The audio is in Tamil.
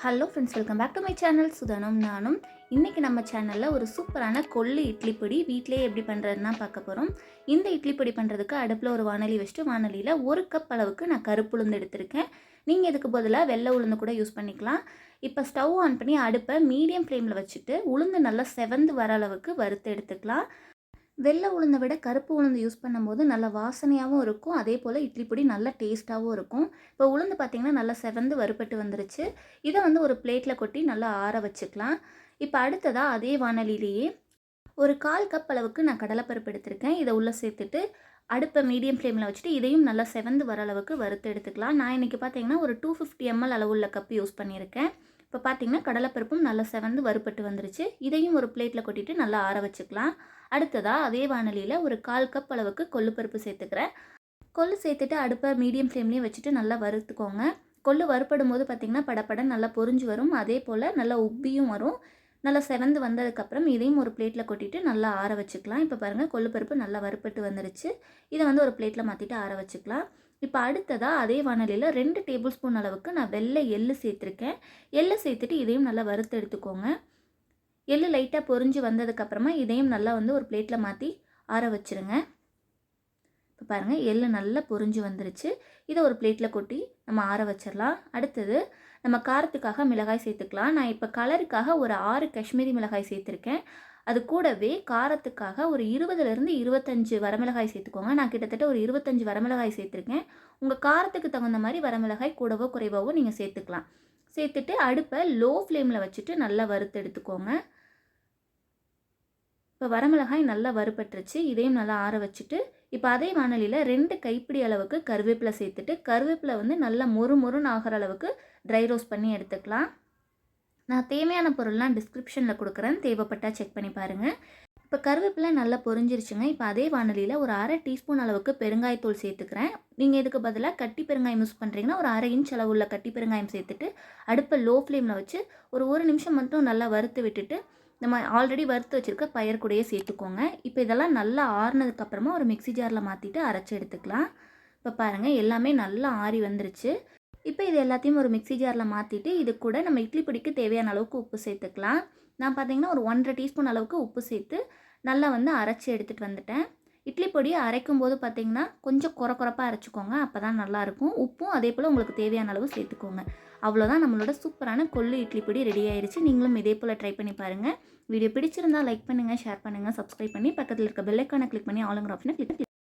Hello friends, welcome back to my channel சுதனம் நானும். இன்றைக்கி நம்ம சேனலில் ஒரு சூப்பரான கொள்ளு இட்லி பொடி வீட்டிலே எப்படி பண்ணுறதுன்னா பார்க்க போகிறோம். இந்த இட்லி பொடி பண்ணுறதுக்கு அடுப்பில் ஒரு வானலி வச்சுட்டு வானலியில் 1 கப் அளவுக்கு நான் கருப்பு உளுந்து எடுத்திருக்கேன். நீங்கள் இதுக்கு பதிலாக வெள்ளை உளுந்து கூட யூஸ் பண்ணிக்கலாம். இப்போ ஸ்டவ் ஆன் பண்ணி அடுப்பை மீடியம் ஃப்ளேமில் வச்சுட்டு உளுந்து நல்லா செவந்து வர அளவுக்கு வறுத்து எடுத்துக்கலாம். வெள்ளை உளுந்தை விட கருப்பு உளுந்து யூஸ் பண்ணும்போது நல்ல வாசனையாகவும் இருக்கும், அதே போல் இட்லி பொடி நல்ல டேஸ்ட்டாகவும் இருக்கும். இப்போ உளுந்து பார்த்திங்கன்னா நல்லா செவந்து வறுபட்டு வந்துருச்சு. இதை ஒரு பிளேட்டில் கொட்டி நல்லா ஆற வச்சுக்கலாம். இப்போ அடுத்ததாக அதே வானலிலேயே ஒரு 1/4 கப் அளவுக்கு நான் கடலைப்பருப்பு எடுத்திருக்கேன். இதை உள்ளே சேர்த்துட்டு அடுப்பை மீடியம் ஃப்ளேமில் வச்சுட்டு இதையும் நல்லா செவந்து வர அளவுக்கு வறுத்து எடுத்துக்கலாம். நான் இன்றைக்கி பார்த்திங்கன்னா ஒரு 250 ml அளவுள்ள கப் யூஸ் பண்ணியிருக்கேன். இப்போ பார்த்திங்கன்னா கடலைப்பருப்பும் நல்லா செவந்து வறுபட்டு வந்துருச்சு. இதையும் ஒரு பிளேட்டில் கொட்டிட்டு நல்லா ஆற வச்சுக்கலாம். அடுத்ததாக அதே வானலியில் ஒரு 1/4 கப் அளவுக்கு கொள்ளு பருப்பு சேர்த்துக்கிறேன். கொள்ளு சேர்த்துட்டு அடுப்பை மீடியம் ஃப்ளேம்லேயே வச்சுட்டு நல்லா வறுத்துக்கோங்க. கொள்ளு வறுப்படும் போது பார்த்திங்கன்னா படப்படம் நல்லா பொரிஞ்சு வரும், அதே போல் நல்லா உப்பியும் வரும். நல்லா செவந்து வந்ததுக்கப்புறம் இதையும் ஒரு பிளேட்டில் கொட்டிட்டு நல்லா ஆற வச்சுக்கலாம். இப்போ பாருங்கள், கொள்ளு பருப்பு நல்லா வறுப்பட்டு வந்துருச்சு. இதை ஒரு பிளேட்டில் மாற்றிட்டு ஆற வச்சுக்கலாம். இப்போ அடுத்ததாக அதே வானலியில் 2 டேபிள் ஸ்பூன் அளவுக்கு நான் வெள்ளை எள்ளு சேர்த்துருக்கேன். எள்ளு சேர்த்துட்டு இதையும் நல்லா வறுத்து எடுத்துக்கோங்க. எள்ளு லைட்டாக பொரிஞ்சு வந்ததுக்கப்புறமா இதையும் நல்லா ஒரு பிளேட்டில் மாற்றி ஆற வச்சுருங்க. இப்போ பாருங்கள், எள்ளு நல்லா பொரிஞ்சு வந்துருச்சு. இதை ஒரு பிளேட்டில் கொட்டி நம்ம ஆற வச்சிடலாம். அடுத்தது நம்ம காரத்துக்காக மிளகாய் சேர்த்துக்கலாம். நான் இப்போ கலருக்காக ஒரு 6 காஷ்மீரி மிளகாய் சேர்த்துருக்கேன். அது கூடவே காரத்துக்காக ஒரு 20லேருந்து 25 வரமிளகாய் சேர்த்துக்கோங்க. நான் கிட்டத்தட்ட ஒரு 25 வரமிளகாய் சேர்த்துருக்கேன். உங்கள் காரத்துக்கு தகுந்த மாதிரி வரமிளகாய் கூடவோ குறைவாவோ நீங்கள் சேர்த்துக்கலாம். சேர்த்துட்டு அடுப்பை லோ ஃப்ளேமில் வச்சுட்டு நல்லா வறுத்து எடுத்துக்கோங்க. இப்போ வரமிளகாய் நல்லா வறுபட்டுருச்சு. இதையும் நல்லா ஆற வச்சுட்டு இப்போ அதே வானலியில் 2 கைப்பிடி அளவுக்கு கருவேப்பிலை சேர்த்துட்டு கருவேப்பிலை நல்லா மொறுன்னு ஆகிற அளவுக்கு ட்ரை ரோஸ்ட் பண்ணி எடுத்துக்கலாம். நான் தேவையான பொருள்லாம் டிஸ்கிரிப்ஷனில் கொடுக்குறேன், தேவைப்பட்டால் செக் பண்ணி பாருங்கள். இப்போ கருவேப்பிலை நல்லா பொரிஞ்சிருச்சுங்க. இப்போ அதே வானலியில் ஒரு 1/2 டீஸ்பூன் அளவுக்கு பெருங்காயத்தூள் சேர்த்துக்கிறேன். நீங்கள் இதுக்கு பதிலாக கட்டி பெருங்காயம் யூஸ் பண்ணுறீங்கன்னா ஒரு 1/2 இன்ச் அளவுள்ள கட்டி பெருங்காயம் சேர்த்துட்டு அடுப்பை லோ ஃப்ளேமில் வச்சு ஒரு 1 நிமிஷம் மட்டும் நல்லா வறுத்து விட்டுட்டு நம்ம ஆல்ரெடி வறுத்து வச்சுருக்க பயர் கூடையே சேர்த்துக்கோங்க. இப்போ இதெல்லாம் நல்லா ஆறுனதுக்கப்புறமா ஒரு மிக்ஸி ஜாரில் மாற்றிட்டு அரைச்சி எடுத்துக்கலாம். இப்போ பாருங்கள், எல்லாமே நல்லா ஆறி வந்துருச்சு. இப்போ இது எல்லாத்தையும் ஒரு மிக்ஸி ஜாரில் மாற்றிட்டு இது கூட நம்ம இட்லி பொடிக்கு தேவையான அளவுக்கு உப்பு சேர்த்துக்கலாம். நான் பார்த்திங்கன்னா ஒரு 1/2 டீஸ்பூன் அளவுக்கு உப்பு சேர்த்து நல்லா அரைச்சி எடுத்துகிட்டு வந்துட்டேன். இட்லி பொடியை அரைக்கும் போது பார்த்திங்கன்னா கொஞ்சம் குறப்பாக அரைச்சிக்கோங்க, அப்போ தான் நல்லாயிருக்கும். உப்பும் அதே போல் உங்களுக்கு தேவையான அளவு சேர்த்துக்கோங்க. அவ்வளோதான், நம்மளோட சூப்பரான கொள்ளு இட்லி பொடி ரெடி ஆயிடுச்சு. நீங்களும் இதே போல் ட்ரை பண்ணி பாருங்கள். வீடியோ பிடிச்சிருந்தால் லைக் பண்ணுங்கள், ஷேர் பண்ணுங்கள், சப்ஸ்கிரைப் பண்ணி பக்கத்தில் இருக்க பெல் ஐக்கானை கிளிக் பண்ணி ஆளுங்கிற ஆப்ஷனை கிளிக்